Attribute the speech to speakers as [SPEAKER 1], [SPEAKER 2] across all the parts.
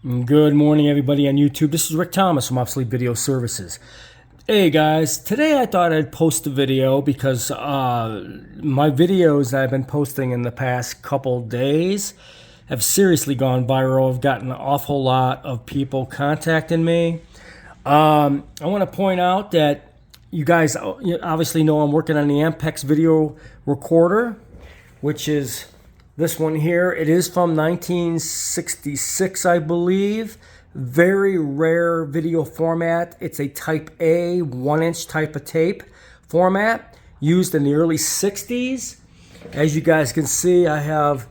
[SPEAKER 1] Good morning, everybody on YouTube. This is Rick Thomas from Obsolete Video Services. Hey guys, today I thought I'd post a video because my videos that I've been posting in the past couple days have seriously gone viral. I've gotten an awful lot of people contacting me. I want to point out that you guys obviously know I'm working on the Ampex video recorder, which is this one here. It is from 1966, I believe. Very rare video format. It's a type A, 1-inch type of tape format used in the early 60s. As you guys can see, I have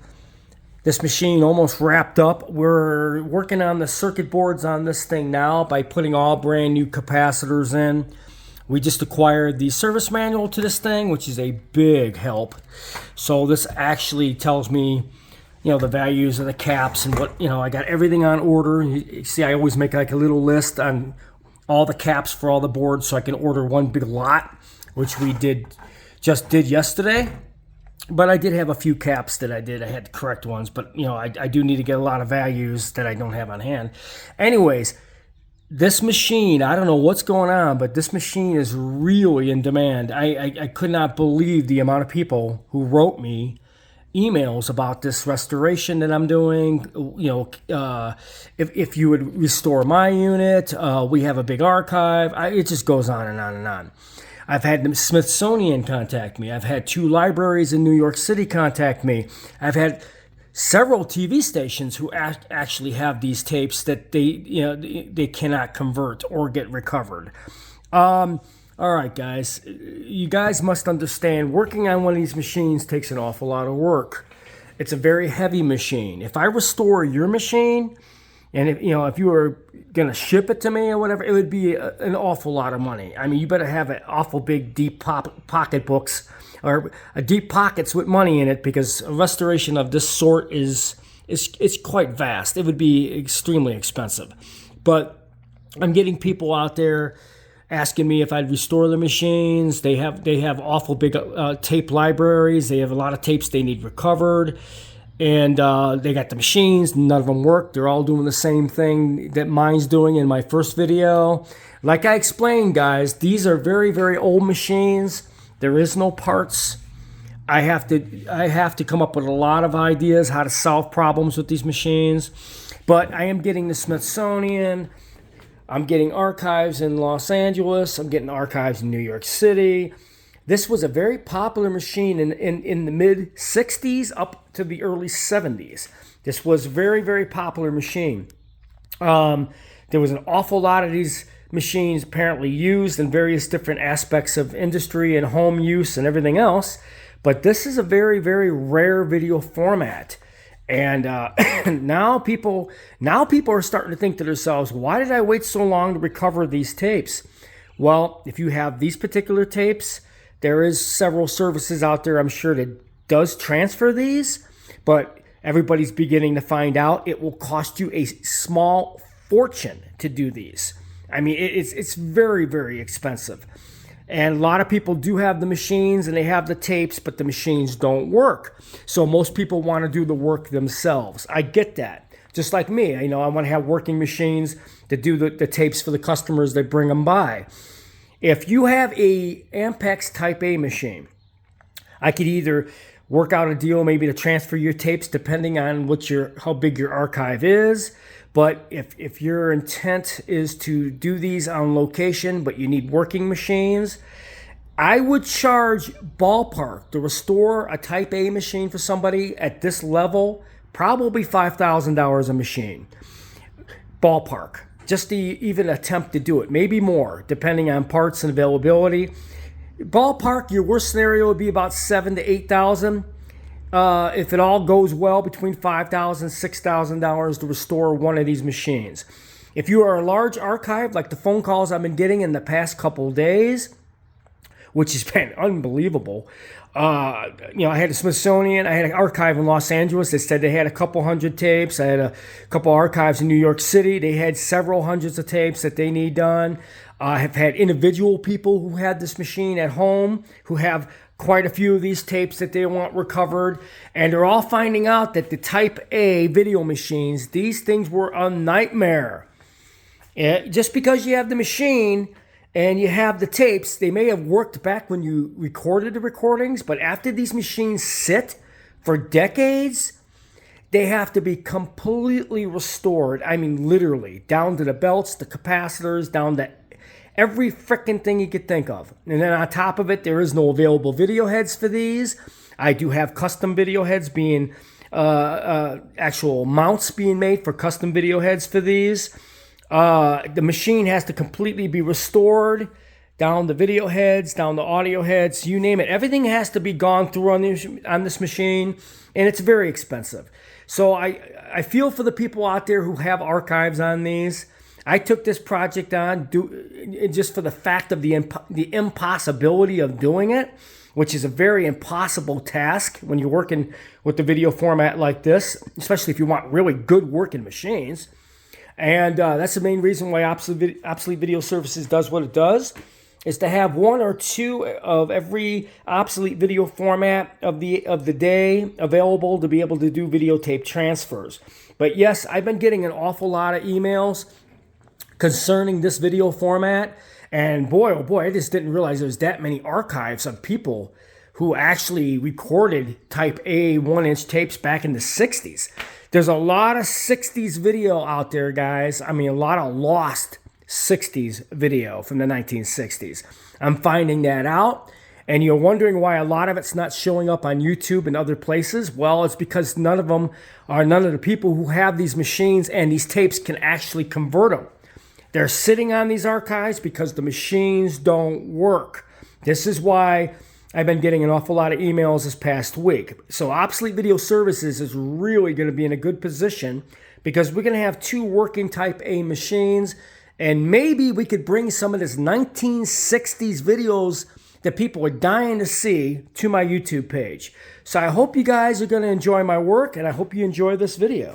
[SPEAKER 1] this machine almost wrapped up. We're working on the circuit boards on this thing now by putting all brand new capacitors in. We just acquired the service manual to this thing, which is a big help. So this actually tells me, the values of the caps and what, I got everything on order. You see, I always make like a little list on all the caps for all the boards so I can order one big lot, which we just did yesterday. But I did have a few caps that I had the correct ones, but I do need to get a lot of values that I don't have on hand. Anyways, this machine, I don't know what's going on, but this machine is really in demand. I could not believe the amount of people who wrote me emails about this restoration that I'm doing. If you would restore my unit, we have a big archive. It just goes on and on and on. I've had the Smithsonian contact me. I've had 2 libraries in New York City contact me. I've had several TV stations who actually have these tapes that they cannot convert or get recovered. All right, guys, you guys must understand working on one of these machines takes an awful lot of work. It's a very heavy machine. If I restore your machine, and if you were gonna ship it to me or whatever, it would be an awful lot of money. I mean, you better have an awful big deep pocketbooks or deep pockets with money in it, because a restoration of this sort is quite vast. It would be extremely expensive. But I'm getting people out there asking me if I'd restore the machines. They have awful big tape libraries. They have a lot of tapes they need recovered. And they got the machines, none of them work. They're all doing the same thing that mine's doing in my first video. Like I explained, guys, these are very, very old machines. There is no parts. I have to come up with a lot of ideas how to solve problems with these machines. But I am getting the Smithsonian. I'm getting archives in Los Angeles. I'm getting archives in New York City. This was a very popular machine in the mid-60s up to the early 70s. This was a very, very popular machine. There was an awful lot of these machines apparently used in various different aspects of industry and home use and everything else. But this is a very, very rare video format. And now people are starting to think to themselves, why did I wait so long to recover these tapes? Well, if you have these particular tapes, there is several services out there, I'm sure, that does transfer these, but everybody's beginning to find out it will cost you a small fortune to do these. I mean, it's very, very expensive. And a lot of people do have the machines and they have the tapes, but the machines don't work. So most people want to do the work themselves. I get that. Just like me, I want to have working machines to do the tapes for the customers that bring them by. If you have a Ampex Type A machine, I could either work out a deal maybe to transfer your tapes depending on how big your archive is. But if your intent is to do these on location, but you need working machines, I would charge ballpark to restore a Type A machine for somebody at this level, probably $5,000 a machine. Ballpark. Just to even attempt to do it. Maybe more, depending on parts and availability. Ballpark, your worst scenario would be about $7,000 to $8,000. If it all goes well, between $5,000 and $6,000 to restore one of these machines. If you are a large archive, like the phone calls I've been getting in the past couple of days, which has been unbelievable. I had a Smithsonian. I had an archive in Los Angeles. They said they had a couple hundred tapes. I had a couple archives in New York City. They had several hundreds of tapes that they need done. I have had individual people who had this machine at home who have quite a few of these tapes that they want recovered, and they're all finding out that the Type A video machines, these things were a nightmare. Just because you have the machine and you have the tapes, they may have worked back when you recorded the recordings, but after these machines sit for decades, they have to be completely restored. I mean, literally, down to the belts, the capacitors, down to every frickin' thing you could think of. And then on top of it, there is no available video heads for these. I do have custom video heads being, actual mounts being made for custom video heads for these. The machine has to completely be restored, down the video heads, down the audio heads, you name it. Everything has to be gone through on this machine, and it's very expensive. So I feel for the people out there who have archives on these. I took this project on just for the fact of the impossibility of doing it, which is a very impossible task when you're working with the video format like this, especially if you want really good working machines. And that's the main reason why Obsolete Video Services does what it does, is to have one or two of every obsolete video format of the day available to be able to do videotape transfers. But yes, I've been getting an awful lot of emails concerning this video format, and boy, oh boy, I just didn't realize there was that many archives of people who actually recorded Type A 1-inch tapes back in the 60s. There's a lot of 60s video out there, guys. I mean, a lot of lost 60s video from the 1960s. I'm finding that out, and you're wondering why a lot of it's not showing up on YouTube and other places. Well, it's because none of the people who have these machines and these tapes can actually convert them. They're sitting on these archives because the machines don't work. This is why I've been getting an awful lot of emails this past week. So Obsolete Video Services is really going to be in a good position because we're going to have two working Type A machines, and maybe we could bring some of this 1960s videos that people are dying to see to my YouTube page. So I hope you guys are going to enjoy my work, and I hope you enjoy this video.